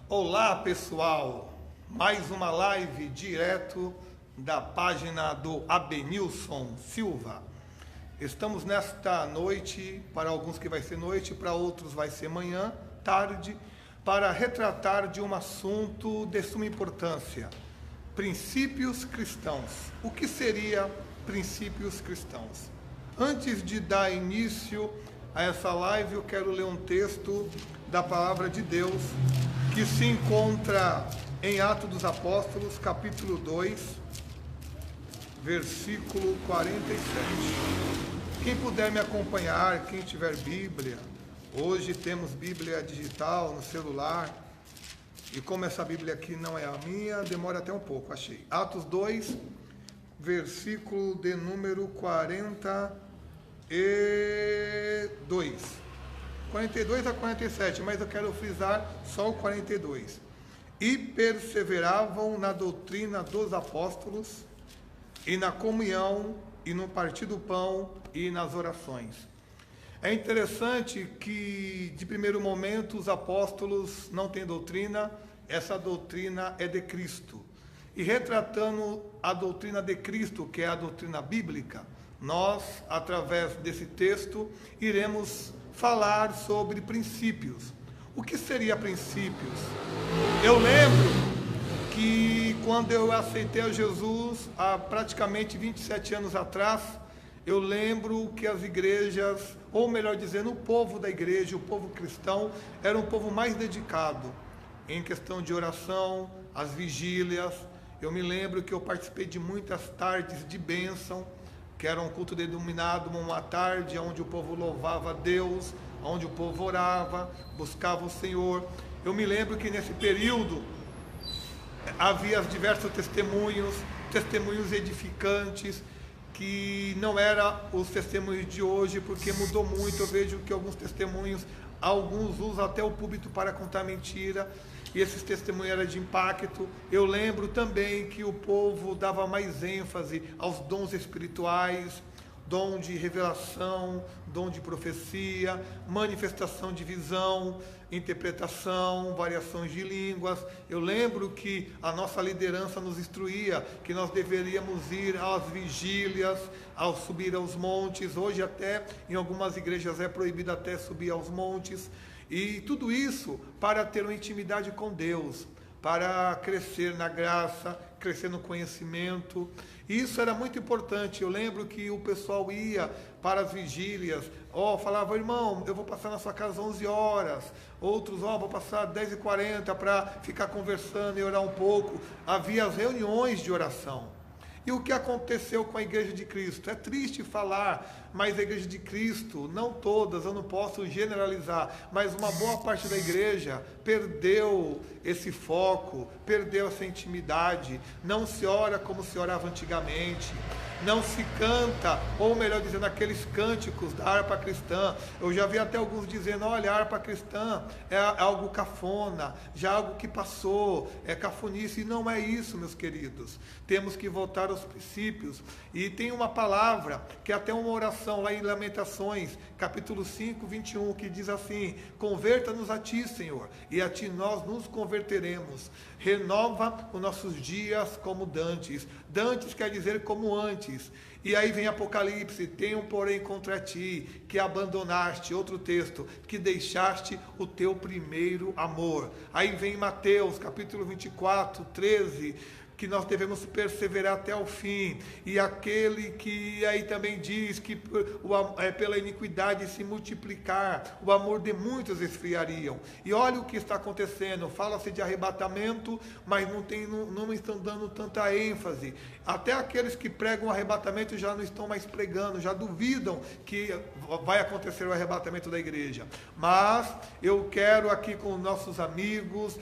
Olá pessoal, mais uma live direto da página do Abenilson Silva. Estamos nesta noite, para alguns que vai ser noite, para outros vai ser manhã, tarde, para retratar de um assunto de suma importância: princípios cristãos. O que seria princípios cristãos? Antes de dar início a essa live, eu quero ler um texto da Palavra de Deus que se encontra em Atos dos Apóstolos, capítulo 2, versículo 47. Quem puder me acompanhar, quem tiver Bíblia, hoje temos Bíblia digital no celular, e como essa Bíblia aqui não é a minha, demora até um pouco, achei. Atos 2, versículo de número 42. 42 a 47, mas eu quero frisar só o 42. E perseveravam na doutrina dos apóstolos, e na comunhão, e no partir do pão, e nas orações. É interessante que, de primeiro momento, os apóstolos não têm doutrina, essa doutrina é de Cristo. E retratando a doutrina de Cristo, que é a doutrina bíblica, nós, através desse texto, iremos falar sobre princípios. O que seria princípios? Eu lembro que quando eu aceitei a Jesus, há praticamente 27 anos atrás, eu lembro que as igrejas, ou melhor dizendo, o povo da igreja, o povo cristão, era um povo mais dedicado em questão de oração, as vigílias. Eu me lembro que eu participei de muitas tardes de bênção, que era um culto denominado uma tarde onde o povo louvava a Deus, onde o povo orava, buscava o Senhor. Eu me lembro que nesse período havia diversos testemunhos edificantes, que não eram os testemunhos de hoje, porque mudou muito. Eu vejo que alguns testemunhos, alguns usam até o púlpito para contar mentira, e esses testemunhos eram de impacto. Eu lembro também que o povo dava mais ênfase aos dons espirituais, dom de revelação, dom de profecia, manifestação de visão, interpretação, variações de línguas. Eu lembro que a nossa liderança nos instruía que nós deveríamos ir às vigílias, ao subir aos montes. Hoje até em algumas igrejas é proibido até subir aos montes. E tudo isso para ter uma intimidade com Deus, para crescer na graça, crescer no conhecimento. Isso era muito importante. Eu lembro que o pessoal ia para as vigílias, falava: irmão, eu vou passar na sua casa às 11 horas. Outros, vou passar 10h40 para ficar conversando e orar um pouco. Havia as reuniões de oração. E o que aconteceu com a Igreja de Cristo? É triste falar, mas a Igreja de Cristo, não todas, eu não posso generalizar, mas uma boa parte da igreja perdeu esse foco, perdeu essa intimidade. Não se ora como se orava antigamente, não se canta, ou melhor dizendo, aqueles cânticos da harpa cristã. Eu já vi até alguns dizendo: olha, a harpa cristã é algo cafona, já algo que passou, é cafonice. E não é isso, meus queridos. Temos que voltar aos princípios. E tem uma palavra, que é até uma oração lá em Lamentações, capítulo 5, 21, que diz assim: converta-nos a ti, Senhor, e a ti nós nos converteremos. Renova os nossos dias como dantes. Dantes quer dizer como antes. E aí vem Apocalipse: tenho porém contra ti que abandonaste, outro texto, que deixaste o teu primeiro amor. Aí vem Mateus, capítulo 24, 13, que nós devemos perseverar até o fim. E aquele que aí também diz que pela iniquidade se multiplicar, o amor de muitos esfriariam. E olha o que está acontecendo. Fala-se de arrebatamento, mas não estão dando tanta ênfase. Até aqueles que pregam o arrebatamento já não estão mais pregando, já duvidam que vai acontecer o arrebatamento da igreja. Mas eu quero aqui com nossos amigos,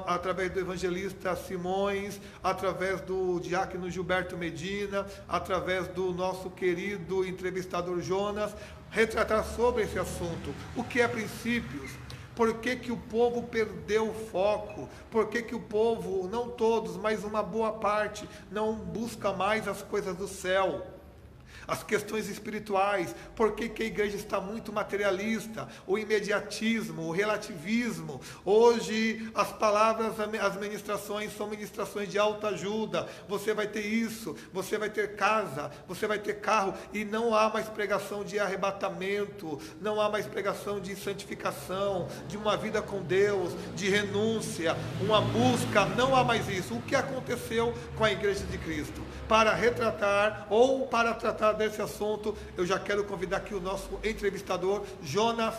através do evangelista Simões, através do diácono Gilberto Medina, através do nosso querido entrevistador Jonas, retratar sobre esse assunto. O que é princípios? Por que que o povo perdeu o foco? Por que que o povo, não todos, mas uma boa parte, não busca mais as coisas do céu? as questões espirituais, por que a igreja está muito materialista, o imediatismo, o relativismo. Hoje as palavras, as ministrações são ministrações de autoajuda. Você vai ter isso, você vai ter casa, você vai ter carro, e não há mais pregação de arrebatamento, não há mais pregação de santificação, de uma vida com Deus, de renúncia, uma busca. Não há mais isso. O que aconteceu com a igreja de Cristo? Para retratar ou para tratar desse assunto, eu já quero convidar aqui o nosso entrevistador, Jonas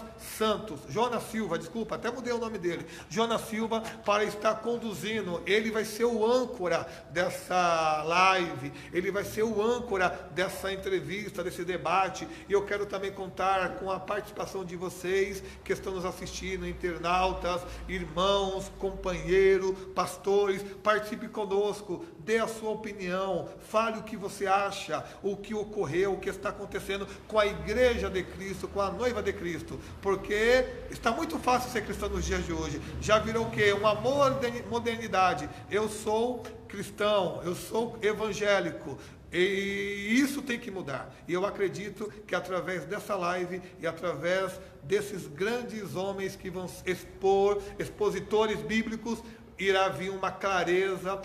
Silva, desculpa, até mudei o nome dele, Jonas Silva, para estar conduzindo. Ele vai ser o âncora dessa live, ele vai ser o âncora dessa entrevista, desse debate, e eu quero também contar com a participação de vocês que estão nos assistindo, internautas, irmãos, companheiros, pastores. Participe conosco, dê a sua opinião, fale o que você acha, o que ocorreu, o que está acontecendo com a igreja de Cristo, com a noiva de Cristo, porque está muito fácil ser cristão nos dias de hoje. Já virou o quê? Uma modernidade. Eu sou cristão, eu sou evangélico, e isso tem que mudar. E eu acredito que através dessa live e através desses grandes homens que vão expor, expositores bíblicos, irá vir uma clareza,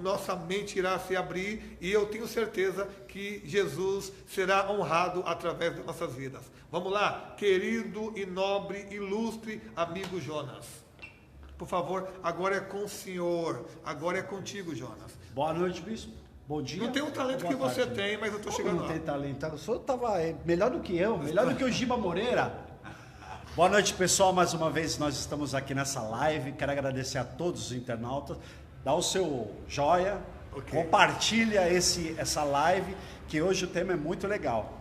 nossa mente irá se abrir, e eu tenho certeza que Jesus será honrado através das nossas vidas. Vamos lá, querido e nobre, ilustre amigo Jonas. Por favor, agora é com o senhor, agora é contigo, Jonas. Boa noite, bispo. Bom dia. Não tem o talento que você tem, mas eu estou chegando lá. Não tem talento. O senhor estava melhor do que eu, melhor do que o Giba Moreira. Boa noite, pessoal. Mais uma vez nós estamos aqui nessa live. Quero agradecer a todos os internautas. Dá o seu joia, compartilha essa live, que hoje o tema é muito legal.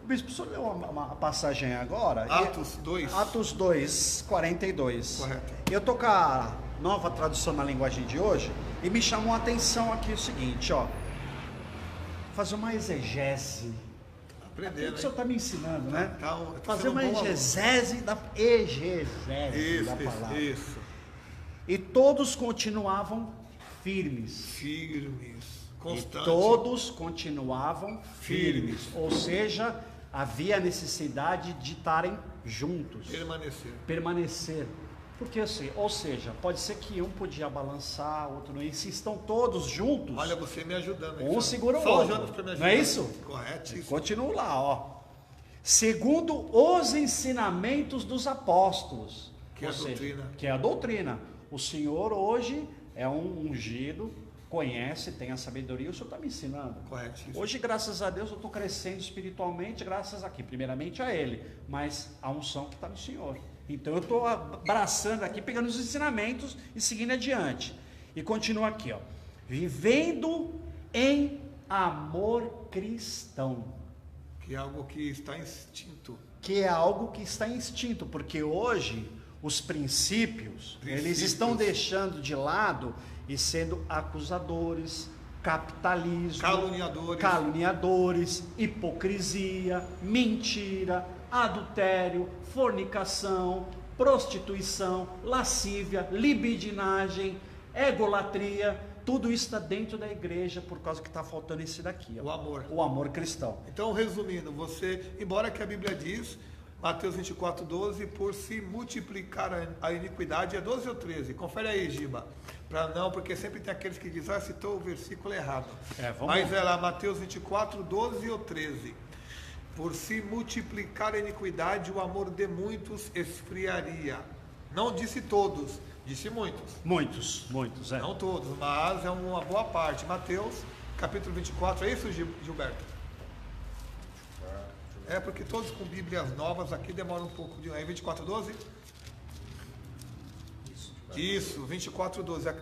Bispo, o senhor leu uma passagem agora? Atos 2. Atos 2, 42. Correto. Eu estou com a nova tradução na linguagem de hoje e me chamou a atenção aqui o seguinte, ó. Fazer uma exegese. Aprendendo, o senhor está me ensinando, né? Fazer uma exegese da palavra. Isso. E todos continuavam firmes. Constantes. E todos continuavam firmes. Ou seja, havia necessidade de estarem juntos. Permanecer. Porque assim, ou seja, pode ser que um podia balançar, outro não. E se estão todos juntos... Olha, você me ajudando. Um segura o outro. Não é isso? Correto. Continuo lá, ó. Segundo os ensinamentos dos apóstolos. Que é a doutrina. Que é a doutrina. O Senhor hoje é um ungido, conhece, tem a sabedoria. O Senhor está me ensinando. Correto. Hoje, graças a Deus, eu estou crescendo espiritualmente, graças aqui, primeiramente a Ele, mas a unção que está no Senhor. Então eu estou abraçando aqui, pegando os ensinamentos e seguindo adiante. E continua aqui, ó. Vivendo em amor cristão. Que é algo que está instinto. Que é algo que está instinto, porque hoje os princípios, eles estão deixando de lado e sendo acusadores, capitalismo, caluniadores, hipocrisia, mentira, adultério, fornicação, prostituição, lascívia, libidinagem, egolatria. Tudo isso está dentro da igreja por causa que está faltando esse daqui, ó, o amor cristão. Então, resumindo, embora que a Bíblia diz, Mateus 24:12, por se multiplicar a iniquidade, é 12 ou 13? Confere aí, Giba. Porque sempre tem aqueles que dizem, citou o versículo errado. Mas é lá, Mateus 24:12 ou 13. Por se multiplicar a iniquidade, o amor de muitos esfriaria. Não disse todos, disse muitos. Muitos, é. Não todos, mas é uma boa parte. Mateus, capítulo 24, é isso, Gilberto? É, porque todos com Bíblias novas aqui demoram um pouco. Aí 24:12? Isso, 24:12.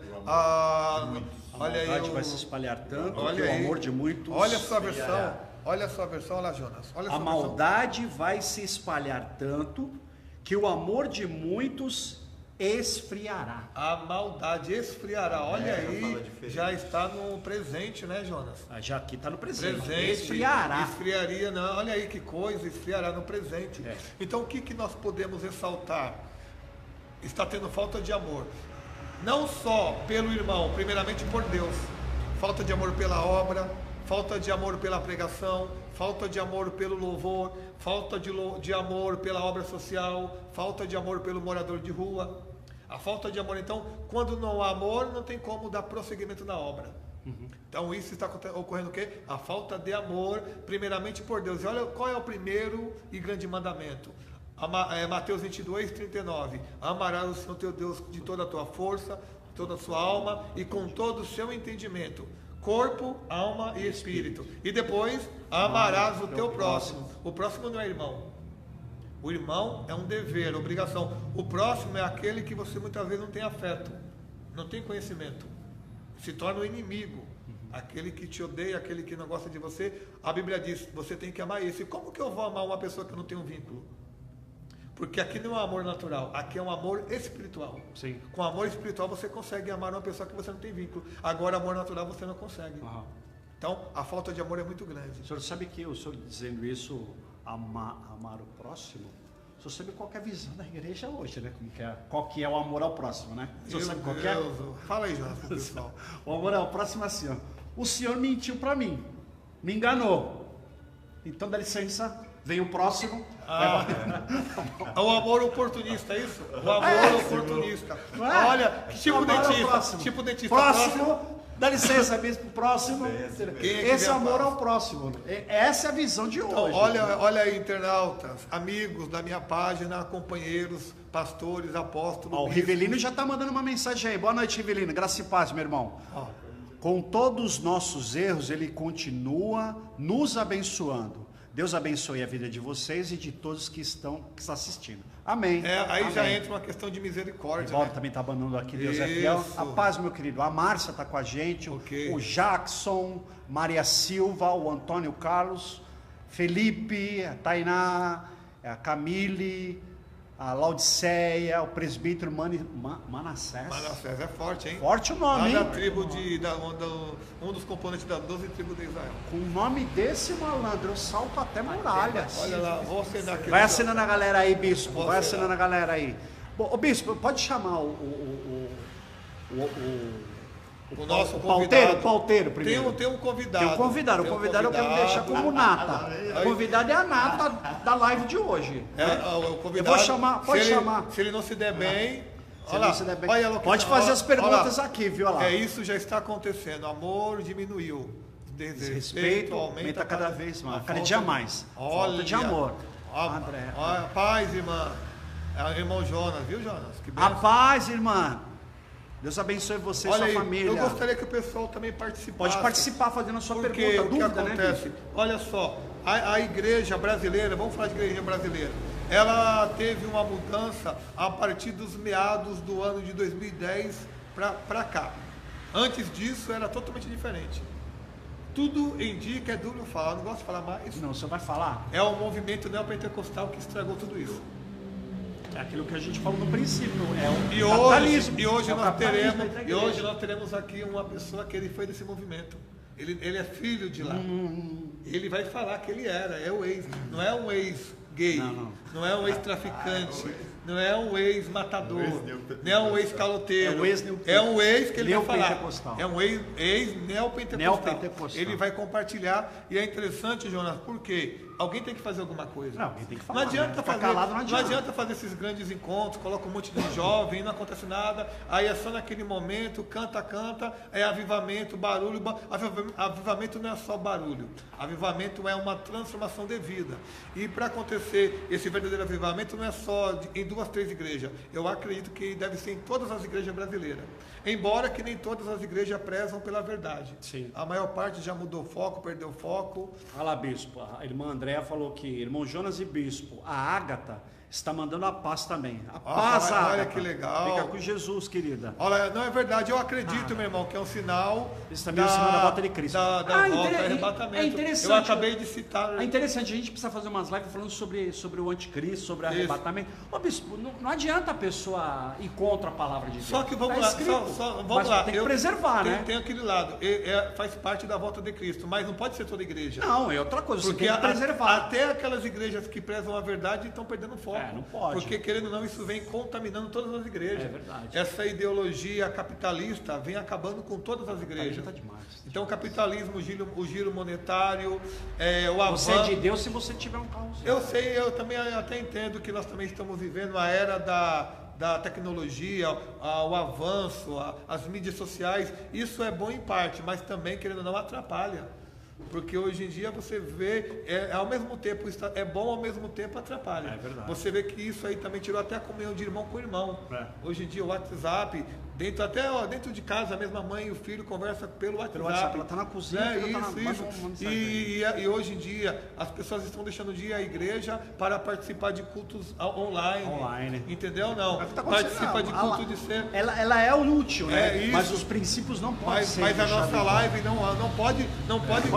Olha aí. A maldade vai se espalhar tanto que o amor de muitos... Olha a sua versão. Olha a sua versão lá, Jonas. A maldade vai se espalhar tanto que o amor de muitos esfriará. A maldade esfriará. Olha aí, já está no presente, né, Jonas? Já aqui está no presente. Esfriará. Esfriaria, não. Olha aí que coisa, esfriará no presente. Então, o que nós podemos ressaltar? Está tendo falta de amor. Não só pelo irmão, primeiramente por Deus. Falta de amor pela obra, falta de amor pela pregação, falta de amor pelo louvor, falta de amor pela obra social, falta de amor pelo morador de rua. A falta de amor, então, quando não há amor, não tem como dar prosseguimento na obra. Então isso está ocorrendo o quê? A falta de amor, primeiramente por Deus. E olha qual é o primeiro e grande mandamento. Mateus 22, 39. Amarás o Senhor teu Deus de toda a tua força, toda a sua alma e com todo o seu entendimento. Corpo, alma e espírito. E depois, amarás o teu próximo. O próximo não é irmão. O irmão é um dever, obrigação. O próximo é aquele que você muitas vezes não tem afeto, não tem conhecimento. Se torna um inimigo. Aquele que te odeia, aquele que não gosta de você. A Bíblia diz, você tem que amar esse. Como que eu vou amar uma pessoa que eu não tenho um vínculo? Porque aqui não é um amor natural, aqui é um amor espiritual. Sim. Com amor espiritual você consegue amar uma pessoa que você não tem vínculo. Agora, amor natural você não consegue. Então, a falta de amor é muito grande. O senhor sabe que o senhor dizendo isso, amar o próximo, o senhor sabe qual que é a visão da igreja hoje, né? Qual que é o amor ao próximo, né? O senhor sabe qual que é? Fala aí, Jonas, pro pessoal. O amor ao próximo é assim, ó. O senhor mentiu para mim, me enganou. Então, dá licença, vem o próximo. É o amor oportunista, é isso? O amor oportunista. Olha, que tipo dentista. Tipo dentista. Próximo. Dá licença, bispo, próximo. Esse amor ao próximo. Essa é a visão de hoje. Então, olha aí, internautas, amigos da minha página, companheiros, pastores, apóstolos. O Rivelino já está mandando uma mensagem aí. Boa noite, Rivelino. Graça e paz, meu irmão. Com todos os nossos erros, ele continua nos abençoando. Deus abençoe a vida de vocês e de todos que estão assistindo. Amém. Aí Amém. já entra uma questão de misericórdia. O também está abandonando aqui, Deus é fiel. A paz, meu querido. A Márcia está com a gente. O Jackson, Maria Silva, o Antônio Carlos, Felipe, a Tainá, a Camille, a Laodiceia, o presbítero Manassés. Manassés é forte, hein? Forte o nome, lá hein? da tribo um dos componentes das 12 tribos de Israel. Com o nome desse malandro, eu salto até muralhas. Olha lá, vou acenar aqui. Vai assinando a galera aí, bispo. Vai assinando a galera aí. Bom, bispo, pode chamar o nosso convidado. Pauteiro primeiro. Tem um convidado. Tem um convidado. O convidado eu quero deixar como nata. O convidado é a nata da live de hoje. O convidado, eu vou chamar, pode chamar. Se ele não se der bem, pode fazer as perguntas aqui, viu? Olha lá. Isso já está acontecendo. O amor diminuiu. Desrespeito aumenta cada vez mais. Cada dia mais. Falta de amor. André. Paz, irmã. Irmão Jonas, viu, Jonas? A paz, irmã. Deus abençoe você e sua família. Eu gostaria que o pessoal também participasse. Pode participar fazendo a sua pergunta, o que dúvida, acontece? Né, olha só, a igreja brasileira, vamos falar de igreja brasileira, ela teve uma mudança a partir dos meados do ano de 2010 para cá. Antes disso era totalmente diferente. Tudo indica, é duro falar, não gosto de falar mais. Não, você vai falar? É o movimento neopentecostal que estragou tudo isso. É aquilo que a gente falou no princípio, é o capitalismo. E hoje nós teremos aqui uma pessoa que ele foi desse movimento. Ele é filho de lá. Ele vai falar que ele é o ex. Não é um ex-gay, não é um ex-traficante, não é um ex-matador, não é um ex-caloteiro. É um ex que ele vai falar. É um ex-neopentecostal. Ele vai compartilhar. E é interessante, Jonas, porque alguém tem que fazer alguma coisa. Não, alguém tem que falar. Não adianta fazer esses grandes encontros, coloca um monte de jovem, não acontece nada, aí é só naquele momento, canta, é avivamento, barulho. Avivamento não é só barulho, avivamento é uma transformação de vida. E para acontecer esse verdadeiro avivamento não é só em 2, 3 igrejas. Eu acredito que deve ser em todas as igrejas brasileiras. Embora que nem todas as igrejas prezam pela verdade. Sim. A maior parte já mudou o foco, perdeu o foco. Olha lá, bispo, a irmã Andréa falou que irmão Jonas e bispo, a Ágata está mandando a paz também. A paz, Ágata. Olha que legal. Fica com Jesus, querida. Olha, não é verdade, eu acredito, meu irmão, que é um sinal. Isso também é um sinal da volta de Cristo. Da volta, arrebatamento. É interessante. Eu acabei de citar. É interessante, a gente precisa fazer umas lives falando sobre o anticristo, sobre o arrebatamento. Ô, bispo, não adianta a pessoa ir contra a palavra de Deus. Só que vamos lá, vamos lá. Tem que preservar, né? Tem aquele lado, faz parte da volta de Cristo, mas não pode ser toda igreja. Não, é outra coisa, porque você tem que preservar. Até aquelas igrejas que prezam a verdade estão perdendo foco. Não pode. Porque, querendo ou não, isso vem contaminando todas as igrejas. É verdade. Essa ideologia capitalista vem acabando com todas as igrejas. Tá demais. Então o capitalismo, o giro monetário, o avanço... Você é de Deus se você tiver um carro. Eu sei, eu também até entendo que nós também estamos vivendo a era da tecnologia, o avanço, as mídias sociais. Isso é bom em parte, mas também, querendo ou não, atrapalha. Porque hoje em dia você vê, ao mesmo tempo, é bom, ao mesmo tempo atrapalha. É verdade. Você vê que isso aí também tirou até a comunhão de irmão com irmão. Hoje em dia o WhatsApp, dentro de casa, a mesma mãe e o filho conversam pelo WhatsApp. Ela está na cozinha, E hoje em dia as pessoas estão deixando de ir à igreja para participar de cultos online. Entendeu? Não. Participa de culto de ser. Ela é útil, né? Mas os princípios não podem ser. Mas a nossa live não pode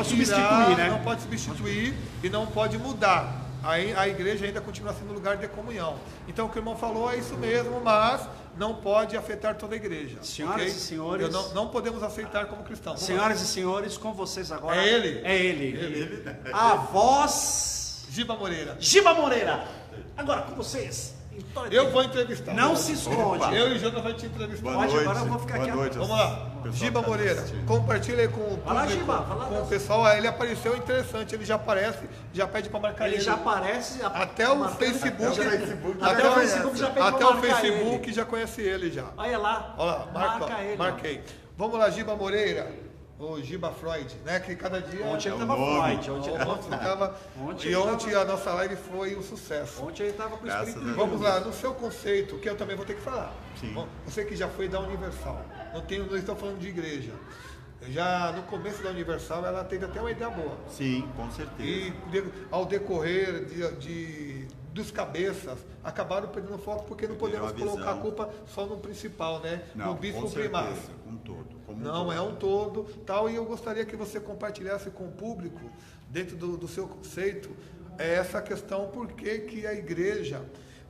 substituir, né? Não pode substituir e não pode mudar. Aí a igreja ainda continua sendo lugar de comunhão. Então o que o irmão falou é isso mesmo, mas não pode afetar toda a igreja. Senhoras e senhores, não podemos aceitar como cristãos. Senhoras e senhores, com vocês agora. É ele. É ele. A voz Giba Moreira. Giba Moreira. Agora com vocês. Eu vou entrevistar. Não se esconde. Eu e o Jota vai te entrevistar. Pode, agora eu vou ficar aqui. Vamos lá. Giba Moreira, compartilha aí com o público, com o pessoal. Ele apareceu interessante, ele já aparece, já pede para marcar ele. Ele já aparece. Até o Facebook. Até o Facebook já pede Até o Facebook já conhece ele já. Olha lá. Olha lá, marca ele. Marquei. Vamos lá, Giba Moreira. O Giba Freud, né? Que cada dia... Ontem ele estava Freud. Ontem a nossa live foi um sucesso. Ontem ele estava com o espírito. Vamos lá, no seu conceito, que eu também vou ter que falar. Sim. Você que já foi da Universal, não estou falando de igreja. Já no começo da Universal, ela teve até uma ideia boa. Sim, com certeza. E ao decorrer dos cabeças, acabaram perdendo foco porque não podemos colocar a culpa só no principal, né? Não, no bispo com primário. certeza, um todo. É um todo, tal, e eu gostaria que você compartilhasse com o público, dentro do seu conceito, essa questão, por que a igreja,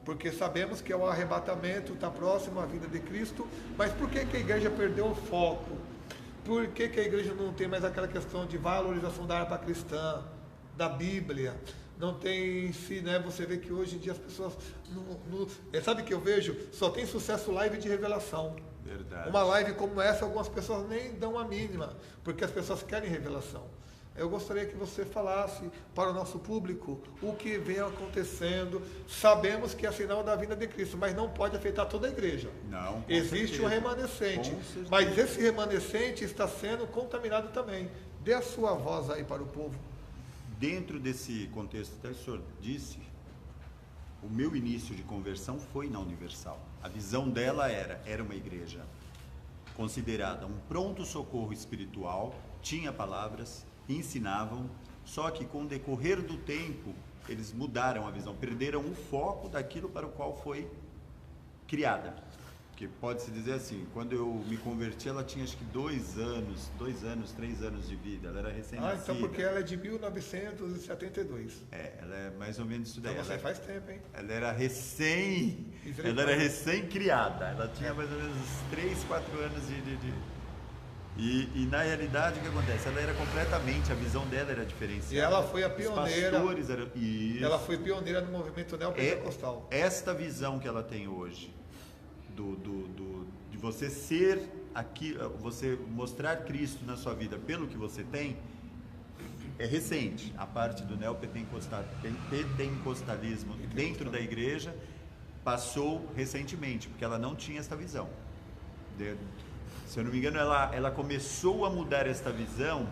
porque sabemos que é o arrebatamento, está próximo à vinda de Cristo, mas por que a igreja perdeu o foco? Por que a igreja não tem mais aquela questão de valorização da harpa cristã, da Bíblia? Não tem em si, né? Você vê que hoje em dia as pessoas... sabe o que eu vejo? Só tem sucesso live de revelação. Verdade. Uma live como essa, algumas pessoas nem dão a mínima, porque as pessoas querem revelação. Eu gostaria que você falasse para o nosso público o que vem acontecendo. Sabemos que é sinal da vinda de Cristo, mas não pode afetar toda a igreja. Não. Existe um remanescente, mas esse remanescente está sendo contaminado também. Dê a sua voz aí para o povo. Dentro desse contexto, até o senhor disse, o meu início de conversão foi na Universal. A visão dela era uma igreja considerada um pronto-socorro espiritual, tinha palavras, ensinavam, só que com o decorrer do tempo, eles mudaram a visão, perderam o foco daquilo para o qual foi criada. Porque pode-se dizer assim, quando eu me converti, ela tinha acho que 2 anos, 3 anos de vida, ela era recém-nascida. Então porque ela é de 1972. Ela é mais ou menos isso daí. Então você faz tempo, hein? Ela era recém-criada, ela tinha mais ou menos 3, 4 anos E na realidade o que acontece? Ela era completamente, a visão dela era diferenciada. E ela foi a pioneira. Os pastores eram, ela foi pioneira no movimento neopentecostal. Esta visão que ela tem hoje, de você ser aqui, você mostrar Cristo na sua vida pelo que você tem, é recente. A parte do neopentecostalismo dentro da igreja passou recentemente, porque ela não tinha esta visão. Se eu não me engano, ela começou a mudar esta visão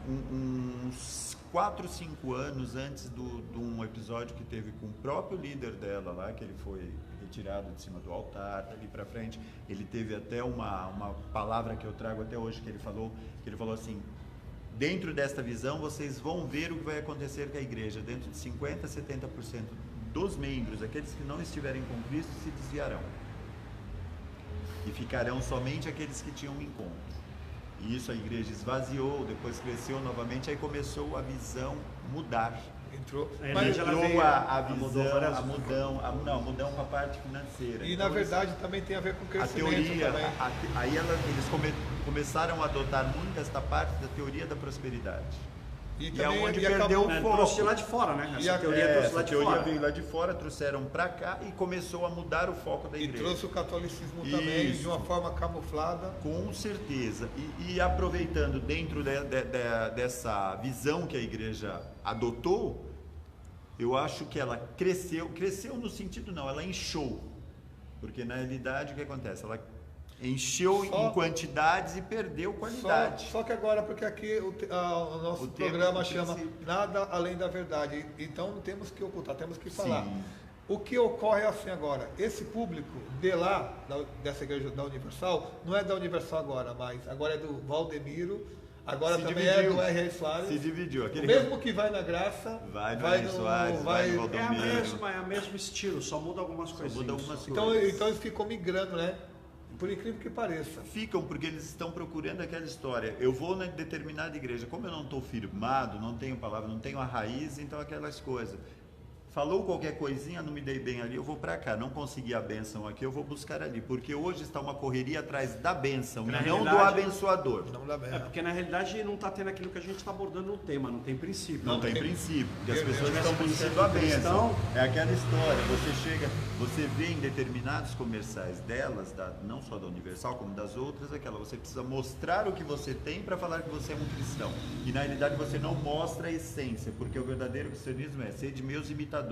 uns 4, 5 anos antes de um episódio que teve com o próprio líder dela lá, que ele foi retirado de cima do altar, dali para frente. Ele teve até uma palavra que eu trago até hoje, que ele falou assim: dentro desta visão vocês vão ver o que vai acontecer com a igreja. Dentro de 50% a 70% dos membros, aqueles que não estiverem com Cristo, se desviarão. E ficarão somente aqueles que tinham um encontro. E isso a igreja esvaziou, depois cresceu novamente, aí começou a visão mudar. Entrou a mudão com a parte financeira. E então, na verdade também tem a ver com o crescimento. A teoria, também. Eles começaram a adotar muito esta parte da teoria da prosperidade. E é onde perdeu o foco. Trouxe lá de fora, né? Essa teoria veio lá de fora, trouxeram para cá e começou a mudar o foco da igreja. E trouxe o catolicismo também de uma forma camuflada. Com certeza. E aproveitando dentro dessa visão que a igreja adotou, eu acho que ela cresceu no sentido não, ela inchou. Porque na realidade o que acontece? Ela encheu em quantidades e perdeu qualidade. Só que agora, porque aqui o nosso programa chama Nada Além da Verdade. Então não temos que ocultar, temos que falar. Sim. O que ocorre é assim agora, esse público de lá, dessa igreja da Universal, não é da Universal agora, mas agora é do Valdemiro, agora também é do R.R. Soares. Se dividiu. O mesmo que vai na Graça, vai no R.R. Soares, vai no Valdemiro. É o mesmo estilo, só muda algumas coisinhas. Então eles ficam migrando, né? Por incrível que pareça. Ficam porque eles estão procurando aquela história. Eu vou na determinada igreja, como eu não estou firmado, não tenho palavra, não tenho a raiz, então aquelas coisas. Falou qualquer coisinha, não me dei bem ali, eu vou para cá. Não consegui a bênção aqui, eu vou buscar ali. Porque hoje está uma correria atrás da bênção, e não do abençoador. Não da bênção. Porque na realidade não está tendo aquilo que a gente está abordando no tema, não tem princípio. Não tem princípio, porque as pessoas estão buscando a bênção. É aquela história, você vê em determinados comerciais delas, não só da Universal, como das outras, você precisa mostrar o que você tem para falar que você é um cristão. E na realidade você não mostra a essência, porque o verdadeiro cristianismo é ser de meus imitadores.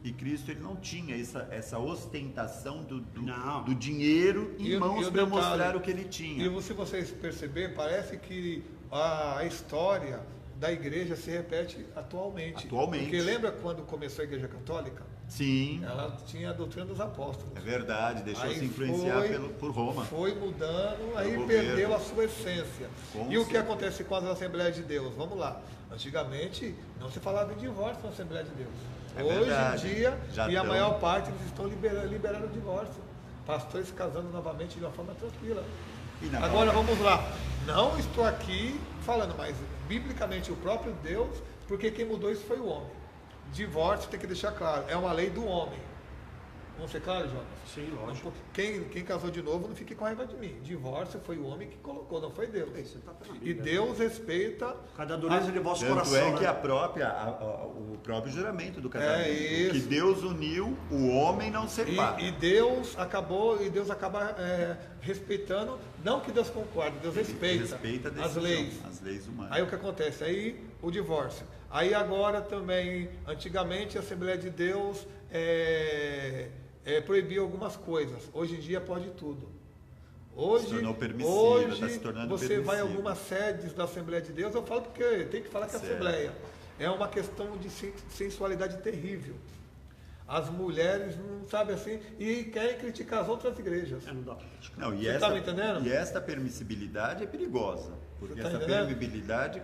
E Cristo ele não tinha essa ostentação do dinheiro em mãos para mostrar o que ele tinha. E se vocês perceberem, parece que a história da igreja se repete atualmente. Porque lembra quando começou a Igreja Católica? Sim. Ela tinha a doutrina dos apóstolos. É verdade, deixou-se influenciar por Roma. Foi mudando, aí perdeu a sua essência. O que acontece com as Assembleias de Deus? Vamos lá. Antigamente não se falava em divórcio na Assembleia de Deus. Hoje em dia, a maior parte eles estão liberando o divórcio. Pastores casando novamente de uma forma tranquila. Agora vamos lá. Não estou aqui falando, mas biblicamente o próprio Deus, porque quem mudou isso foi o homem. Divórcio tem que deixar claro, é uma lei do homem. Vamos ser claro, Jonas? Sim, lógico. Quem casou de novo não fique com raiva de mim. Divórcio foi o homem que colocou, não foi Deus. E Deus respeita cada dureza de vosso coração. Tanto é que o próprio juramento do casamento. Que Deus uniu, o homem não separa. E Deus acaba respeitando, não que Deus concorde, Deus respeita as leis humanas. Aí o que acontece? Aí o divórcio. Aí agora também, antigamente a Assembleia de Deus proibiu algumas coisas. Hoje em dia pode tudo. Hoje você vai em algumas sedes da Assembleia de Deus, eu falo porque tem que falar que a Assembleia é uma questão de sensualidade terrível. As mulheres não sabem assim e querem criticar as outras igrejas. Não dá pra criticar. Não, você está me entendendo? E esta permissibilidade é perigosa. Porque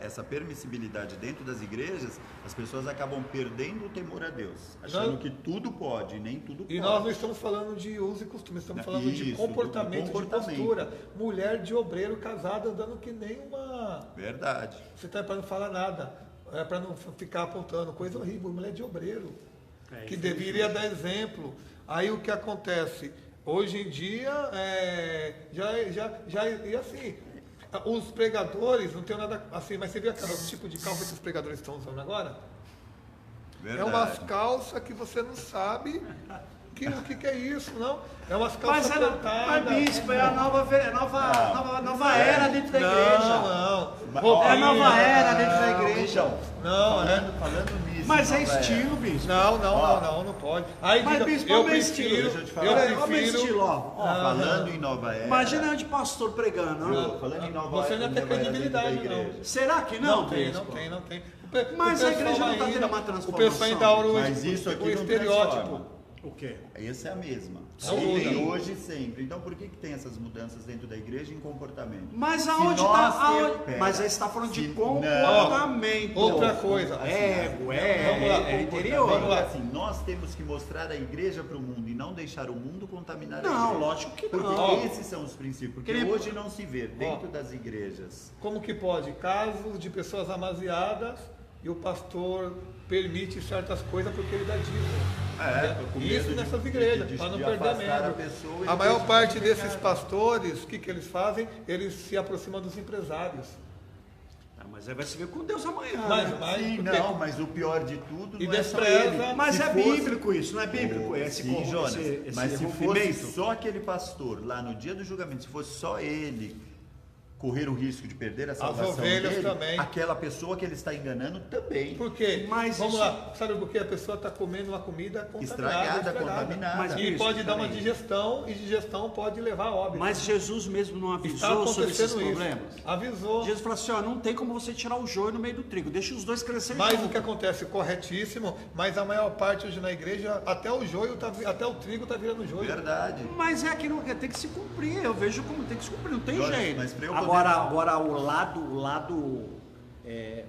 essa permissibilidade dentro das igrejas, as pessoas acabam perdendo o temor a Deus, achando que tudo pode e nem tudo pode. E nós não estamos falando de uso e costume, estamos falando de comportamento, de postura. Mulher de obreiro casada andando que nem uma... Verdade. Você está para não falar nada, para não ficar apontando, coisa horrível, mulher de obreiro, que deveria dar exemplo. Aí o que acontece? Hoje em dia, e assim... Os pregadores não tem nada assim, mas você viu o tipo de calça que os pregadores estão usando agora? Verdade. É umas calças que você não sabe o que é isso, não? É umas calças cortadas. Mas bispo, é a nova era dentro da igreja. Não. É a nova era dentro da igreja. Falando nisso. Mas é estilo, bispo. Não pode. Aí, mas bispo, eu prefiro. Falando em nova era. Imagina de pastor pregando. Falando em nova era. Você não tem credibilidade, não. Será que não? Não tem. Mas a igreja não está tendo uma transformação. O pessoal ainda aura o estereótipo. O quê? Essa é a mesma. Tem hoje e sempre. Então por que tem essas mudanças dentro da igreja em comportamento? Mas aonde está? Mas aí você está falando de comportamento. Outra coisa. É interior. Vamos lá, assim, nós temos que mostrar a igreja para o mundo e não deixar o mundo contaminar a igreja. Não, lógico que não. Porque esses são os princípios. Porque hoje não se vê dentro das igrejas. Como que pode? Casos de pessoas amaziadas e o pastor permite certas coisas porque ele dá dízimo. Isso nessas igrejas, para não perder membro. A maior parte desses pastores, o que eles fazem? Eles se aproximam dos empresários. mas aí vai se ver com Deus amanhã. Sim, não, mas o pior de tudo não é só despreza, ele. Mas Se é fosse- bíblico isso, não é bíblico? Sim, Jonas, mas se fosse rompimento. só aquele pastor lá no dia do julgamento, se fosse só ele correr o risco de perder a salvação ovelhas dele, também. aquela pessoa que ele está enganando também. Por quê? Mas Vamos isso- lá, sabe por quê? A pessoa está comendo uma comida Estragada, contaminada. Mas, E Bispo, pode dar uma peraí. digestão, e digestão pode levar a óbito. Mas Jesus mesmo não está avisou sobre esses acontecendo problemas? isso. Avisou. Jesus falou assim, ó, não tem como você tirar o joio no meio do trigo, deixa os dois crescerem Mas o junto. que acontece? Corretíssimo, mas a maior parte hoje na igreja, até o trigo está virando joio. Verdade. Mas é aquilo que tem que se cumprir, eu vejo como tem que se cumprir, não tem Jonas, jeito. mas pra eu Agora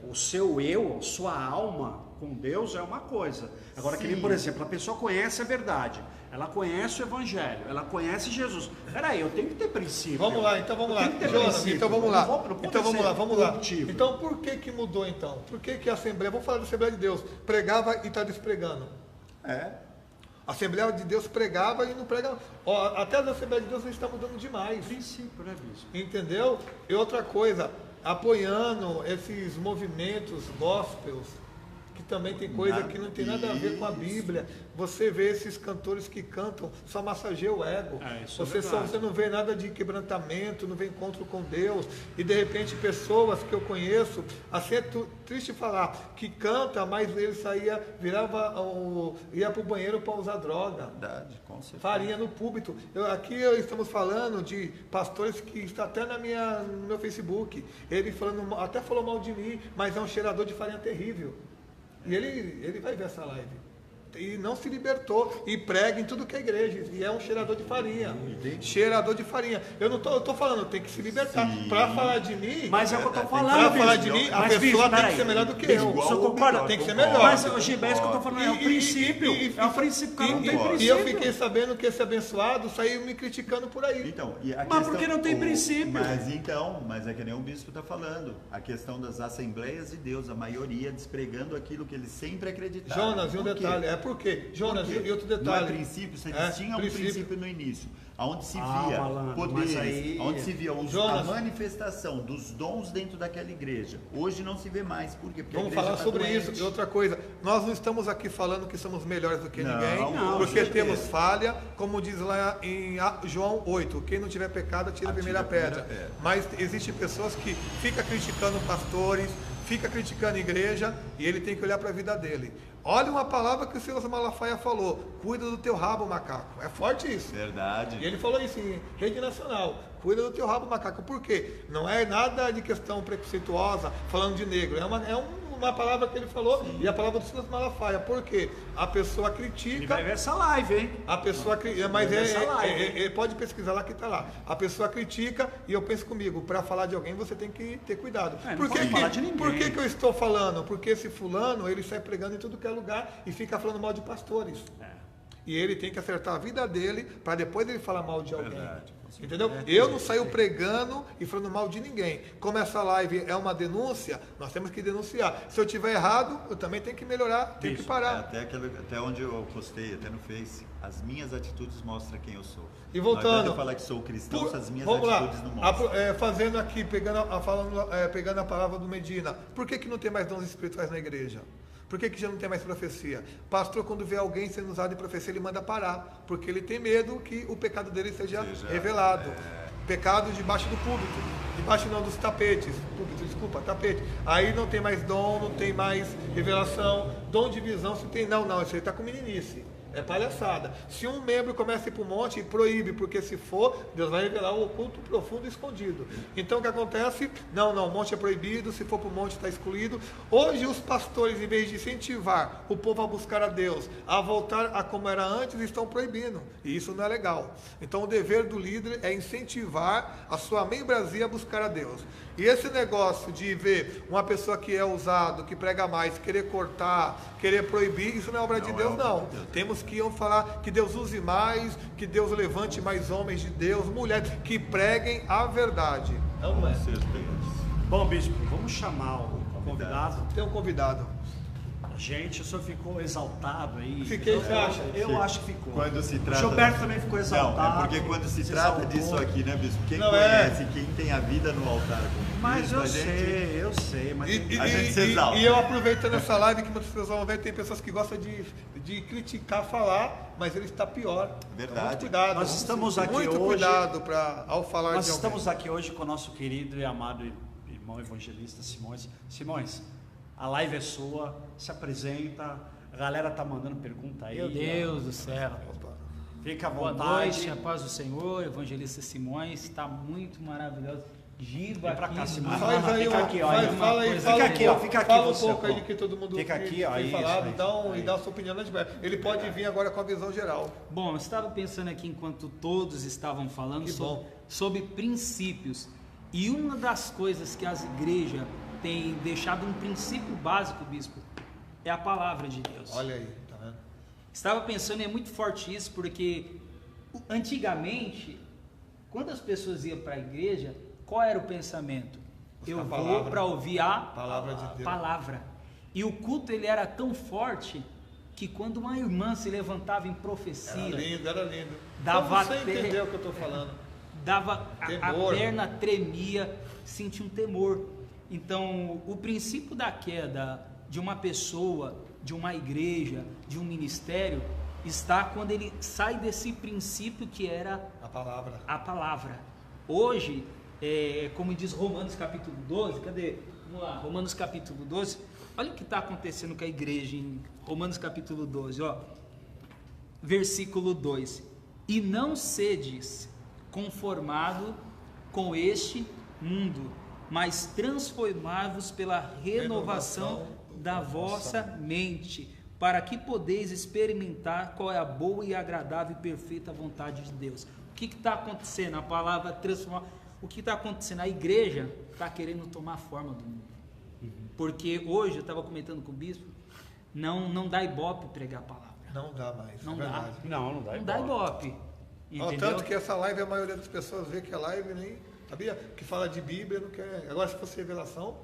o seu eu, sua alma com Deus é uma coisa. Agora, que nem, Sim. por exemplo, a pessoa conhece a verdade, ela conhece o evangelho, ela conhece Jesus. Peraí, eu tenho que ter princípio. Vamos lá, então vamos lá. Eu tenho que ter Jonas, princípio. então vamos Eu lá. não vou Então vamos ser lá, vamos lá. corruptível. Então por que mudou então? Por que a Assembleia, vamos falar da Assembleia de Deus, pregava e está despregando? É. A Assembleia de Deus pregava e não pregava. Ó, até a Assembleia de Deus está mudando demais. Princípio, né, bispo? Entendeu? E outra coisa, apoiando esses movimentos gospels, que também tem coisa que não tem nada a ver com a Bíblia. Você vê esses cantores que cantam, só massageia o ego. Isso é Você não vê nada de quebrantamento, não vê encontro com Deus. E de repente pessoas que eu conheço, assim é triste falar, que canta, mas ele saía, ia para o banheiro para usar droga. Verdade, com certeza. Farinha no púlpito. Aqui estamos falando de pastores que está até no meu Facebook. Ele até falou mal de mim, mas é um cheirador de farinha terrível. E ele vai ver essa live. E não se libertou. E prega em tudo que é igreja. E é um cheirador de farinha. Cheirador de farinha. Eu tô falando, tem que se libertar. Para falar de mim. Mas é o que eu tô Para falando, falar bispo. de mim, a Mas, pessoa bispo, tem que peraí. ser melhor do que Bispo, eu. o senhor concorda? Tem que ser Concordo. melhor. Mas, Gilberto, isso que eu tô falando, é o princípio. É o princípio, o cara não tem princípio. E eu fiquei sabendo que esse abençoado saiu me criticando por aí. Então, e a Mas porque não tem princípio? Mas é que nem o bispo está falando. A questão das assembleias de Deus, a maioria despregando aquilo que eles sempre acreditaram. Jonas, e um Por quê? detalhe, por quê? Jonas, Por quê? e outro Não é detalhe. princípio, você tinha um princípio. princípio no início, onde se Ah, via malandro, mas poderes, aí- onde se via a Jonas. manifestação dos dons dentro daquela igreja. Hoje não se vê mais. Por quê? Porque a Vamos igreja falar tá sobre doente. isso. E outra coisa, nós não estamos aqui falando que somos melhores do que Não, ninguém, não, porque com certeza. temos falha, como diz lá em João 8, quem não tiver pecado, atira a primeira pedra. Mas existem pessoas que ficam criticando pastores, fica criticando a igreja, e ele tem que olhar para a vida dele. Olha uma palavra que o Silas Malafaia falou: cuida do teu rabo, macaco. É forte isso. Verdade. E ele falou isso em rede nacional: cuida do teu rabo, macaco. Por quê? Não é nada de questão preconceituosa falando de negro. É uma palavra que ele falou. Sim. E a palavra do Silas Malafaia. Por quê? A pessoa critica. Ele vai ver essa live, hein? A pessoa critica, mas pode pesquisar lá que está lá. A pessoa critica e eu penso comigo, para falar de alguém você tem que ter cuidado. Não pode falar de ninguém. Por que eu estou falando? Porque esse fulano, ele sai pregando em tudo que é lugar e fica falando mal de pastores. E ele tem que acertar a vida dele para depois ele falar mal de alguém. Verdade. Entendeu? Eu não saio pregando e falando mal de ninguém. Como essa live é uma denúncia, nós temos que denunciar. Se eu tiver errado, eu também tenho que melhorar, tenho que parar. Até onde eu postei, até no Face, as minhas atitudes mostram quem eu sou. E voltando, não adianta eu falar que sou cristão, se as minhas atitudes não mostram. Fazendo aqui, pegando a palavra do Medina, por que não tem mais dons espirituais na igreja? Por que já não tem mais profecia? Pastor, quando vê alguém sendo usado em profecia, ele manda parar, porque ele tem medo que o pecado dele seja revelado. Pecado debaixo do púlpito, debaixo não dos tapetes, púlpito, desculpa, tapete. Aí não tem mais dom, não tem mais revelação, dom de visão, se tem, não, isso aí está com meninice. É palhaçada. Se um membro começa a ir para o monte, proíbe, porque se for, Deus vai revelar o oculto profundo e escondido. Então o que acontece? Não, o monte é proibido, se for para o monte está excluído. Hoje os pastores, em vez de incentivar o povo a buscar a Deus, a voltar a como era antes, estão proibindo. E isso não é legal. Então o dever do líder é incentivar a sua membresia a buscar a Deus. E esse negócio de ver uma pessoa que é ousado, que prega mais, querer cortar, querer proibir, isso não é obra de Deus, não. Temos que falar que Deus use mais, que Deus levante mais homens de Deus, mulheres, que preguem a verdade. Com certeza. Bom, bispo, vamos chamar o convidado. Tem um convidado. Gente, o senhor ficou exaltado aí. Fiquei, você acha? Eu acho que ficou. Quando se trata... O Gilberto também ficou exaltado. Não, é porque quando se trata disso aqui, né, bispo? Quem Não, conhece, quem tem a vida no altar com Mas Cristo, eu sei, mas... a gente se exalta. E eu aproveitando essa live que muitas pessoas vão ver, tem pessoas que gostam de criticar, falar, mas ele está pior. Verdade. Então, muito cuidado. Nós estamos aqui muito hoje... cuidado ao falar Nós de alguém. estamos aqui hoje com o nosso querido e amado irmão evangelista Simões. Simões, a live é sua, se apresenta, a galera tá mandando pergunta aí. Meu Deus do céu. Fica à Boa vontade. noite, a paz do Senhor, evangelista Simões, está muito maravilhoso. Giba Vem pra aqui, cá, Simões. Faz aí, Fica aqui, ó. fala aí, Fica aqui, ó. Fica aqui fala um você, pouco pô. aí de que todo mundo Fica aqui, ó, tem isso, falado, isso, e dá a sua opinião na diversa. Ele pode vir agora com a visão geral. Bom, eu estava pensando aqui enquanto todos estavam falando Que bom. sobre princípios. E uma das coisas que as igrejas têm deixado um princípio básico, bispo, é a palavra de Deus. Olha aí, tá vendo? Estava pensando, é muito forte isso, porque antigamente, quando as pessoas iam para a igreja, qual era o pensamento? Eu vou para ouvir a Palavra de Deus. palavra. E o culto ele era tão forte que quando uma irmã se levantava em profecia, Era lindo. Dava Só você até- entendeu o que eu estou falando. dava a Temor. perna tremia, sentia um temor. Então, o princípio da queda de uma pessoa, de uma igreja, de um ministério, está quando ele sai desse princípio que era A palavra. a palavra. Hoje, como diz Romanos capítulo 12, cadê? Vamos lá, Romanos capítulo 12. Olha o que está acontecendo com a igreja em Romanos capítulo 12, ó. Versículo 2. E não sedes conformado com este mundo, mas transformai-vos pela renovação da vossa mente, para que podeis experimentar qual é a boa e agradável e perfeita vontade de Deus. O que está acontecendo? A palavra transformar. O que está acontecendo? A igreja está querendo tomar a forma do mundo. Porque hoje, eu estava comentando com o bispo, não dá ibope pregar a palavra. Não dá mais. Não é dá. verdade. Não dá Não dá ibope. Ó, Entendeu? tanto que essa live, a maioria das pessoas vê que é live nem sabia que fala de Bíblia, não quer. Agora, se fosse revelação,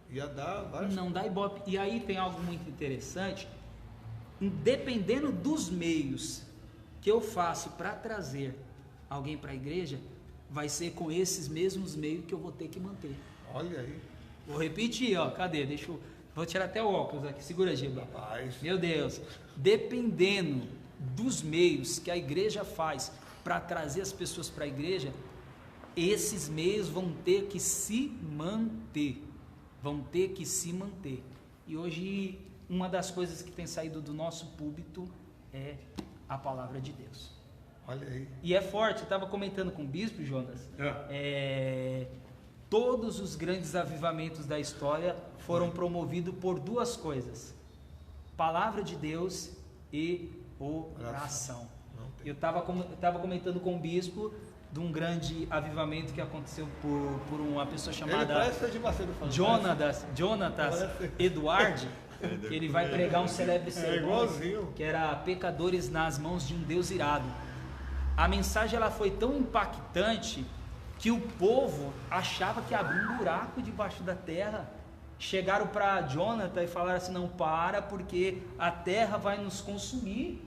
ia dar várias. Não dá ibope. E aí tem algo muito interessante. Dependendo dos meios que eu faço para trazer alguém para a igreja, vai ser com esses mesmos meios que eu vou ter que manter. Olha aí. Vou repetir, ó. Cadê? Vou tirar até o óculos aqui. Segura, Giba. Rapaz. Meu Deus. Dependendo dos meios que a igreja faz para trazer as pessoas para a igreja, esses meios vão ter que se manter. Vão ter que se manter. E hoje, uma das coisas que tem saído do nosso púlpito é a palavra de Deus. Olha aí. E é forte, eu estava comentando com o bispo, Jonas, todos os grandes avivamentos da história foram promovidos por duas coisas: palavra de Deus e oração. Eu estava comentando com o bispo de um grande avivamento que aconteceu por uma pessoa Ele chamada parece ser de Macedo falando. Jonatas Eduardo, que ele vai pregar um célebre sermão igualzinho. que era pecadores nas mãos de um Deus irado. A mensagem ela foi tão impactante que o povo achava que abria um buraco debaixo da terra. Chegaram para Jonathan e falaram assim: não para, porque a terra vai nos consumir.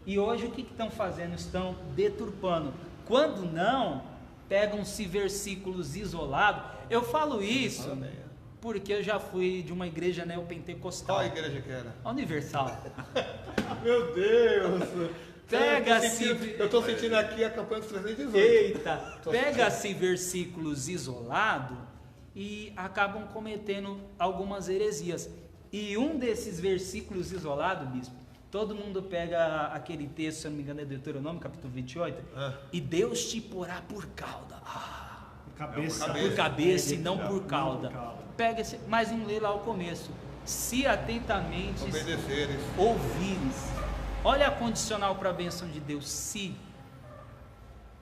E hoje o que estão fazendo? Estão deturpando. Quando não, pegam-se versículos isolados. Eu falo isso porque eu já fui de uma igreja neopentecostal. Qual a igreja que era? A Universal. Meu Deus! Pega-se. Eu estou sentindo aqui a campanha dos 318. Eita! Pega-se versículos isolados e acabam cometendo algumas heresias. E um desses versículos isolados, bispo, todo mundo pega aquele texto, se eu não me engano, é Deuteronômio, capítulo 28, e Deus te porá por cauda. Por cabeça e não por cauda. Pega esse, mas não lê lá o começo. Se atentamente Obedeceres. ouvires. Olha a condicional para a bênção de Deus. Se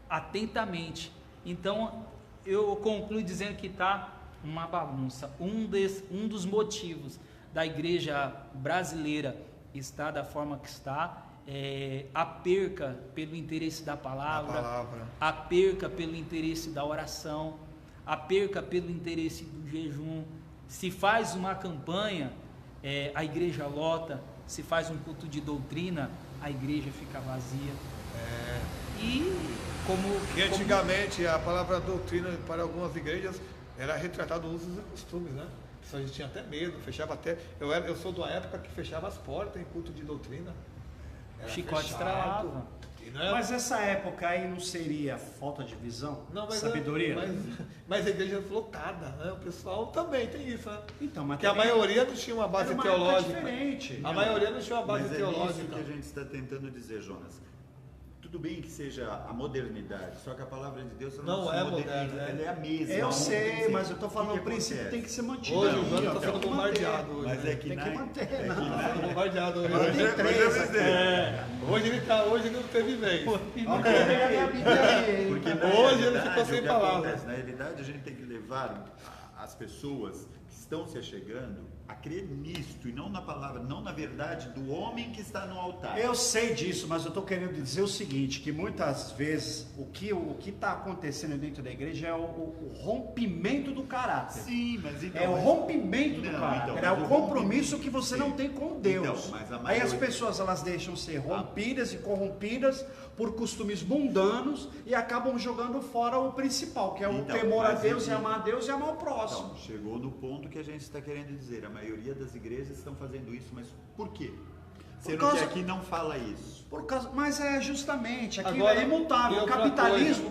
atentamente. Então eu concluo dizendo que está uma bagunça. Um dos motivos da igreja brasileira está da forma que está, a perca pelo interesse da palavra, a perca pelo interesse da oração, a perca pelo interesse do jejum. Se faz uma campanha a igreja lota, se faz um culto de doutrina, a igreja fica vazia. E antigamente a palavra doutrina para algumas igrejas era retratado os usos e costumes, né? A gente tinha até medo, fechava até. Eu sou da época que fechava as portas em culto de doutrina. Chicote estralava. Mas essa época aí não seria falta de visão? Não, mas sabedoria? Mas a igreja é lotada, né? O pessoal também tem isso, né? Então, mas porque a maioria não tinha uma base teológica. Diferente. A maioria não tinha uma base mas teológica. É isso que a gente está tentando dizer, Jonas. Tudo bem que seja a modernidade, só que a palavra de Deus não é moderna, ela é a mesma. Eu sei, mas eu estou falando o princípio tem que ser mantido. Hoje o Jonas está sendo bombardeado. Hoje, mas é que tem que manter, está sendo bombardeado hoje. Hoje ele não teve vez. Porque hoje ele ficou sem palavras. Na realidade, a gente tem que levar as pessoas que estão se achegando a crer nisto e não na palavra, não na verdade do homem que está no altar. Eu sei disso, mas eu estou querendo dizer o seguinte, que muitas vezes o que está acontecendo dentro da igreja é o rompimento do caráter. Sim, mas então... É o rompimento do caráter, é o compromisso que você não tem com Deus. Então, mas Aí as pessoas elas deixam ser rompidas e corrompidas por costumes mundanos e acabam jogando fora o principal, que é o temor a Deus e amar a Deus e amar o próximo. Então, chegou no ponto que a gente está querendo dizer, a maioria das igrejas estão fazendo isso, mas por quê? Sendo que aqui não fala isso. Mas é justamente, aqui agora, é imutável. O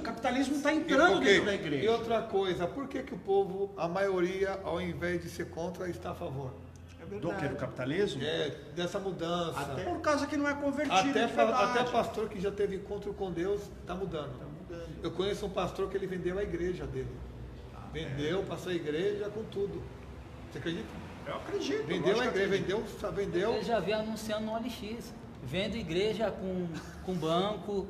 capitalismo está entrando dentro da igreja. E outra coisa, por que o povo, a maioria, ao invés de ser contra, está a favor? Do que? Do capitalismo? Dessa mudança. Por causa que não é convertido. Até pastor que já teve encontro com Deus está mudando. Eu conheço um pastor que ele vendeu a igreja dele. Passou a igreja com tudo. Você acredita? Eu acredito. Vendeu a igreja, vendeu. Eu já vi anunciando no OLX. Vendo igreja com banco.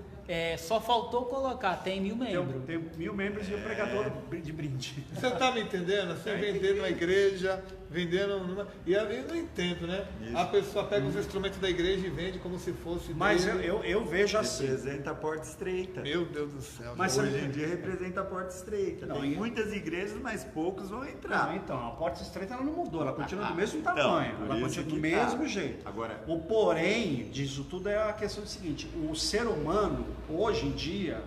Só faltou colocar, tem 1000 membros. Tem 1000 membros e o pregador de brinde. Você está me entendendo? Você vendendo a igreja, e eu não entendo, né? Isso. A pessoa pega os instrumentos da igreja e vende como se fosse. Mas eu vejo assim. Representa a porta estreita. Meu Deus do céu. Mas hoje em dia representa a porta estreita. Tem muitas igrejas, mas poucos vão entrar. Não, então, a porta estreita ela não mudou, ela continua do mesmo tamanho, ela continua do mesmo jeito. Agora, o porém disso tudo é a questão do seguinte: o ser humano, hoje em dia,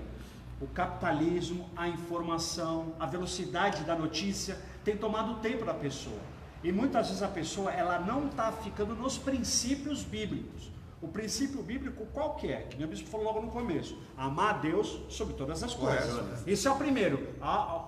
o capitalismo, a informação, a velocidade da notícia tem tomado o tempo da pessoa. E muitas vezes a pessoa ela não está ficando nos princípios bíblicos. O princípio bíblico qual que é? Que o bispo falou logo no começo: amar a Deus sobre todas as coisas. Esse é o primeiro,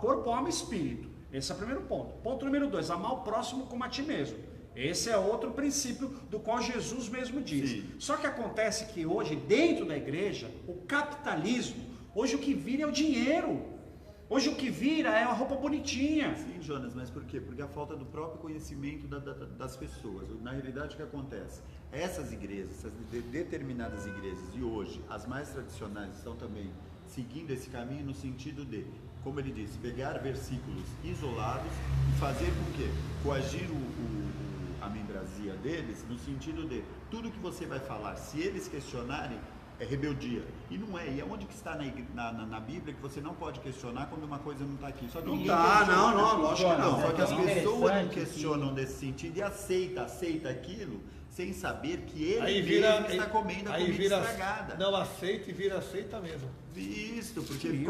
corpo, alma e espírito. Esse é o primeiro ponto. Ponto número 2, amar o próximo como a ti mesmo. Esse é outro princípio do qual Jesus mesmo diz. Sim. Só que acontece que hoje, dentro da igreja, o capitalismo, hoje o que vira é o dinheiro. Hoje o que vira é uma roupa bonitinha. Sim, Jonas, mas por quê? Porque a falta do próprio conhecimento das pessoas. Na realidade, o que acontece? Essas igrejas, essas determinadas igrejas, e hoje, as mais tradicionais estão também seguindo esse caminho no sentido de, como ele disse, pegar versículos isolados e fazer com que coagir a membresia deles no sentido de tudo que você vai falar, se eles questionarem, é rebeldia. E não é. E é onde que está na Bíblia que você não pode questionar quando uma coisa não está aqui. Só que não está, não, lógico que não. Só que as pessoas não questionam nesse sentido e aceita aquilo sem saber que ele mesmo está comendo a comida estragada. Não aceita e vira aceita mesmo. Isso, porque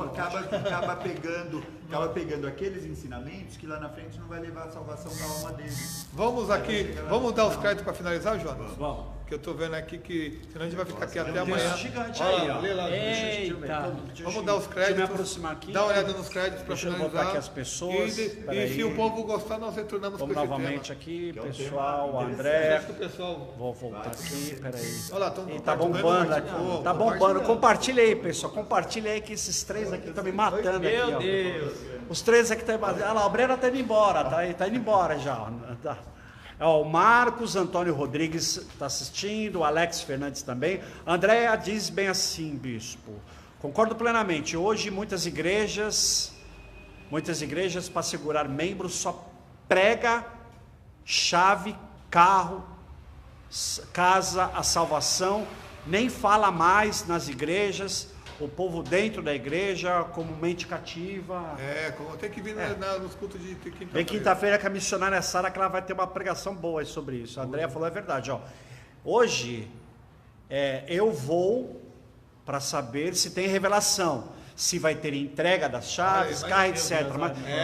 acaba pegando aqueles ensinamentos que lá na frente não vai levar a salvação da alma dele. Vamos dar os créditos para finalizar, Jonas? Vamos. Que eu estou vendo aqui que senão a gente vai ficar aqui até amanhã. Gigante olha, aí, lê lá, vamos dar os créditos. Deixa eu me aproximar aqui. Dá uma olhada nos créditos para finalizar. Deixa eu botar aqui as pessoas. E se o povo gostar, nós retornamos com esse tema. Vamos novamente aqui, pessoal, André. Pessoal... Vou voltar aqui, peraí. Olha lá, tá bombando aqui. Tá bombando. Compartilha aí, pessoal. Compartilha aí que esses 3 aqui estão me matando aqui. Meu Deus. Os 3 aqui estão me matando. Olha lá, o Breno está indo embora. Tá indo embora já. O Marcos Antônio Rodrigues está assistindo, o Alex Fernandes também. Andréa diz bem assim, bispo. Concordo plenamente. Hoje muitas igrejas para segurar membros só prega chave, carro, casa, a salvação, nem fala mais nas igrejas. o povo dentro da igreja, como mente cativa. Tem que vir nos cultos de quinta-feira. Vem quinta-feira com a missionária Sara, que ela vai ter uma pregação boa sobre isso. A Andréia falou, é verdade. Hoje, eu vou para saber se tem revelação, se vai ter entrega das chaves, carro, etc.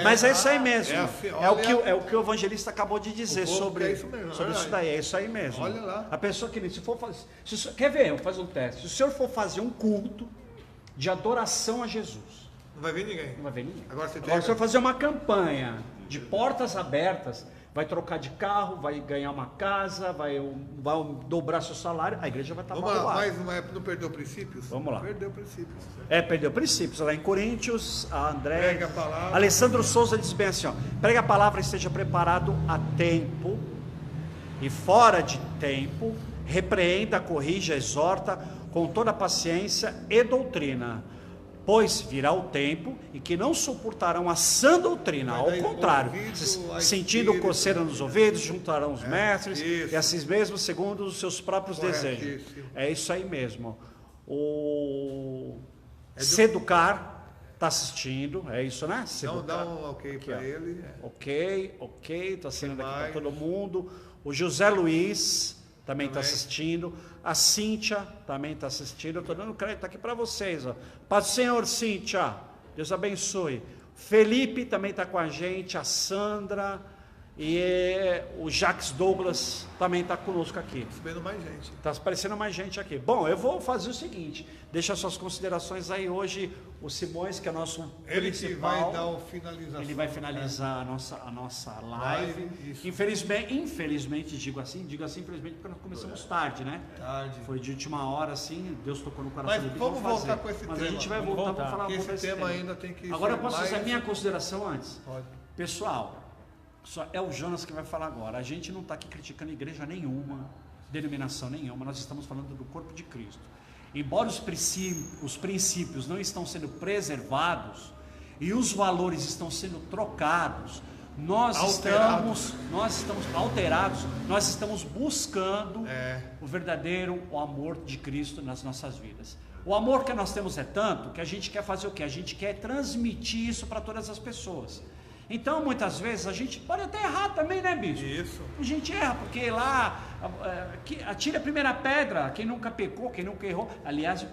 Mas é isso aí mesmo. É o que o evangelista acabou de dizer sobre isso daí. É isso aí mesmo. Olha lá. A pessoa que se for fazer, quer ver? Vamos fazer um teste. Se o senhor for fazer um culto de adoração a Jesus, não vai ver ninguém. Não vai ver ninguém. Agora, se o senhor fazer uma campanha de portas abertas, vai trocar de carro, vai ganhar uma casa, vai dobrar seu salário, a igreja vai estar magoada. Mas não perdeu princípios? Vamos lá. Perdeu princípios. Perdeu princípios. Lá em Coríntios, a André... Prega a palavra. Alessandro Souza diz bem assim, prega a palavra e esteja preparado a tempo e fora de tempo, repreenda, corrija, exorta com toda paciência e doutrina. Pois virá o tempo em que não suportarão a sã doutrina, ao contrário, sentindo coceira nos ouvidos, juntarão os mestres, e assim mesmo segundo os seus próprios desejos. É isso aí mesmo. Seducar está assistindo, é isso, né? Então dá um ok para ele. Ok, estou assinando aqui para todo mundo. O José Luiz também está assistindo. A Cíntia também está assistindo. Eu estou dando crédito aqui para vocês. Paz do Senhor, Cíntia. Deus abençoe. Felipe também está com a gente. A Sandra. E o Jacques Douglas também está conosco aqui. Está vendo mais gente. Está aparecendo mais gente aqui. Bom, eu vou fazer o seguinte. Deixa suas considerações aí. Hoje o Simões, que é nosso principal, vai dar o finalização. Ele vai finalizar a nossa live. Infelizmente, digo assim, infelizmente, porque nós começamos tarde, né? Foi de última hora, assim, Deus tocou no coração dele. Mas vamos voltar com esse tema. Mas a gente vai voltar para falar esse tema ainda tem que. Agora eu posso fazer a minha consideração antes? Pode. Pessoal, só é o Jonas que vai falar agora. A gente não está aqui criticando igreja nenhuma, denominação nenhuma. Nós estamos falando do corpo de Cristo. Embora os princípios não estão sendo preservados e os valores estão sendo trocados, nós estamos alterados, nós estamos buscando o verdadeiro amor de Cristo nas nossas vidas. O amor que nós temos é tanto que a gente quer fazer o quê? A gente quer transmitir isso para todas as pessoas. Então, muitas vezes, a gente pode até errar também, né, bicho? Isso. A gente erra, porque lá, atira a primeira pedra, quem nunca pecou, quem nunca errou. Aliás,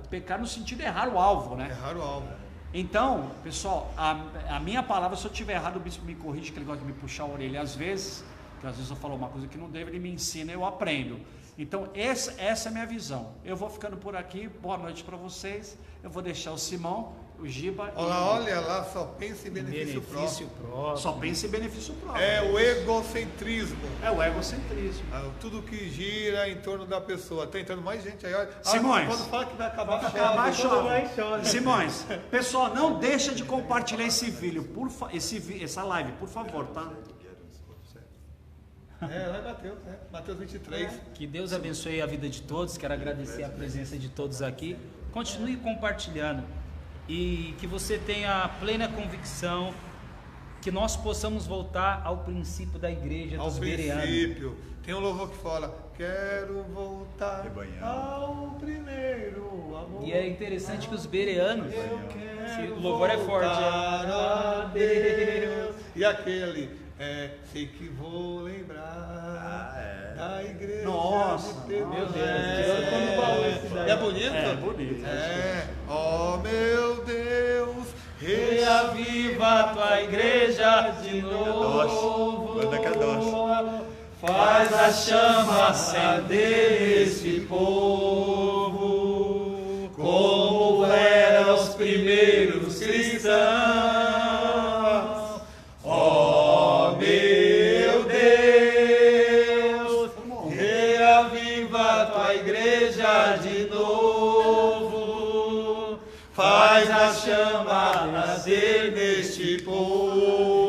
pecar no sentido de errar o alvo, né? Errar o alvo. Então, pessoal, a minha palavra, se eu estiver errado, o bispo me corrige, que ele gosta de me puxar a orelha às vezes, que às vezes eu falo uma coisa que não devo, ele me ensina, eu aprendo. Então, essa é a minha visão. Eu vou ficando por aqui, boa noite para vocês, eu vou deixar o Simão, o Giba. Olha lá, só pensa em benefício próprio. Só pensa em benefício próprio. É o egocentrismo. É o egocentrismo. Tudo que gira em torno da pessoa. Tá entrando mais gente aí. Olha. Simões. Quando fala que vai acabar, chove. Simões, pessoal, não deixa de compartilhar esse vídeo, essa live, por favor, tá? Lá bateu, Mateus 23. Que Deus abençoe a vida de todos. Quero agradecer a presença de todos aqui. Continue compartilhando. E que você tenha plena convicção que nós possamos voltar ao princípio da igreja dos bereanos. Tem um louvor que fala: quero voltar ao primeiro amor. E é interessante que os bereanos, o louvor é forte. A Deus. E aquele, sei que vou lembrar da igreja. Nossa, meu Deus. É bonito? É bonito. Oh meu Deus, reaviva a tua igreja de novo. Faz a chama acender esse povo, como eram os primeiros cristãos. Oh meu Deus, reaviva a tua igreja de novo. Faz a chama arder neste povo,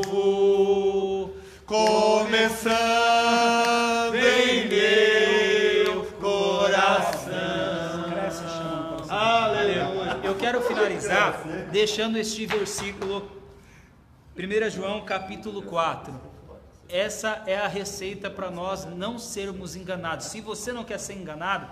começando em meu coração. Aleluia. Eu quero finalizar deixando este versículo, 1 João capítulo 4. Essa é a receita para nós não sermos enganados. Se você não quer ser enganado,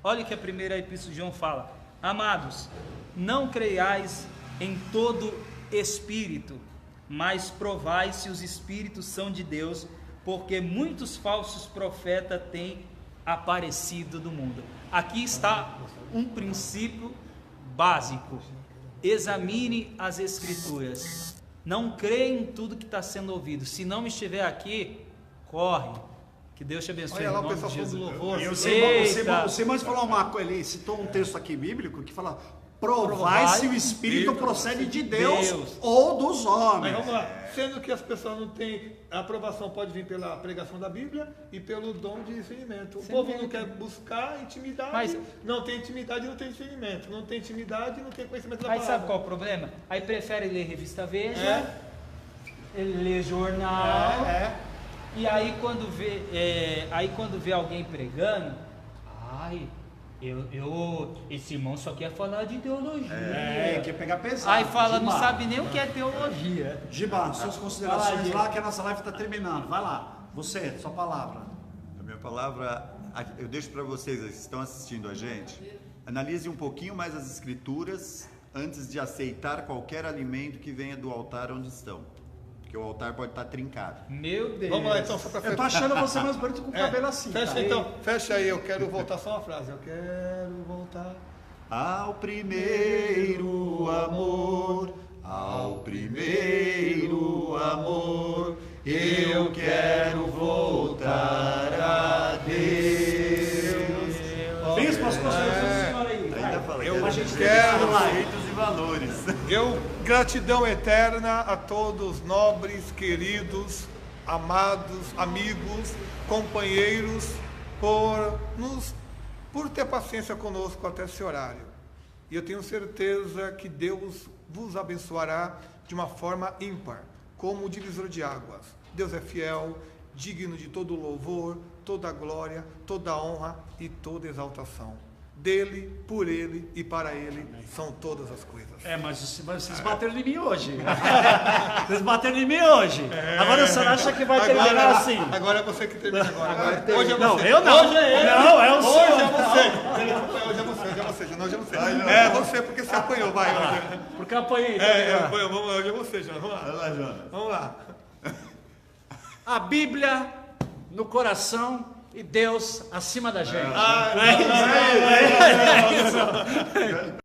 olha o que a primeira epístola de João fala: Amados, não creiais em todo espírito, mas provai se os espíritos são de Deus, porque muitos falsos profetas têm aparecido no mundo. Aqui está um princípio básico. Examine as escrituras. Não creia em tudo que está sendo ouvido. Se não estiver aqui, corre. Que Deus te abençoe. Olha lá o pessoal falando do louvor. O Simões falou uma coisa, ele citou um texto aqui bíblico que fala: provai se o Espírito procede de Deus ou dos homens. Mas vamos lá, sendo que as pessoas não têm, a aprovação pode vir pela pregação da Bíblia e pelo dom de discernimento. O povo não quer buscar intimidade, Mas não tem intimidade, não tem discernimento. Não tem intimidade, não tem conhecimento da aí palavra. sabe qual é o problema? Aí prefere ler revista Veja, ele lê jornal, e aí quando vê alguém pregando, esse irmão só quer falar de teologia. Quer pegar pesado. Aí fala, Giba, não sabe nem o que é teologia. Giba, suas considerações lá, que a nossa live está terminando. Vai lá, você, sua palavra. A minha palavra, eu deixo para vocês que estão assistindo a gente, analise um pouquinho mais as escrituras antes de aceitar qualquer alimento que venha do altar onde estão. Porque o altar pode estar trincado. Meu Deus. Vamos lá então, só para Eu tô achando você mais bonito com o cabelo assim. Fecha tá? então, fecha aí, eu quero voltar só uma frase. Eu quero voltar Ao primeiro amor, ao primeiro amor, eu quero voltar a Deus. Bispo, as considerações do senhor aí. Ainda falei, Eu a quero- gente quer conceitos e valores. Gratidão eterna a todos nobres, queridos, amados, amigos, companheiros, por ter paciência conosco até esse horário. E eu tenho certeza que Deus vos abençoará de uma forma ímpar, como o divisor de águas. Deus é fiel, digno de todo louvor, toda glória, toda honra e toda exaltação. Dele, por ele e para ele são todas as coisas. Mas vocês bateram em mim hoje. Vocês bateram em mim hoje. Agora o senhor acha que vai terminar assim? Agora é você que termina agora. Hoje é você. Não, eu não. Hoje é ele. Não, é o senhor. Hoje é você. Hoje é você. É você porque você apanhou, vai. Porque eu apanhei. Hoje é você, Jonas. Vamos lá. Vai lá, Jonas. Vamos lá. A Bíblia no coração e Deus acima da gente. Ah, É isso.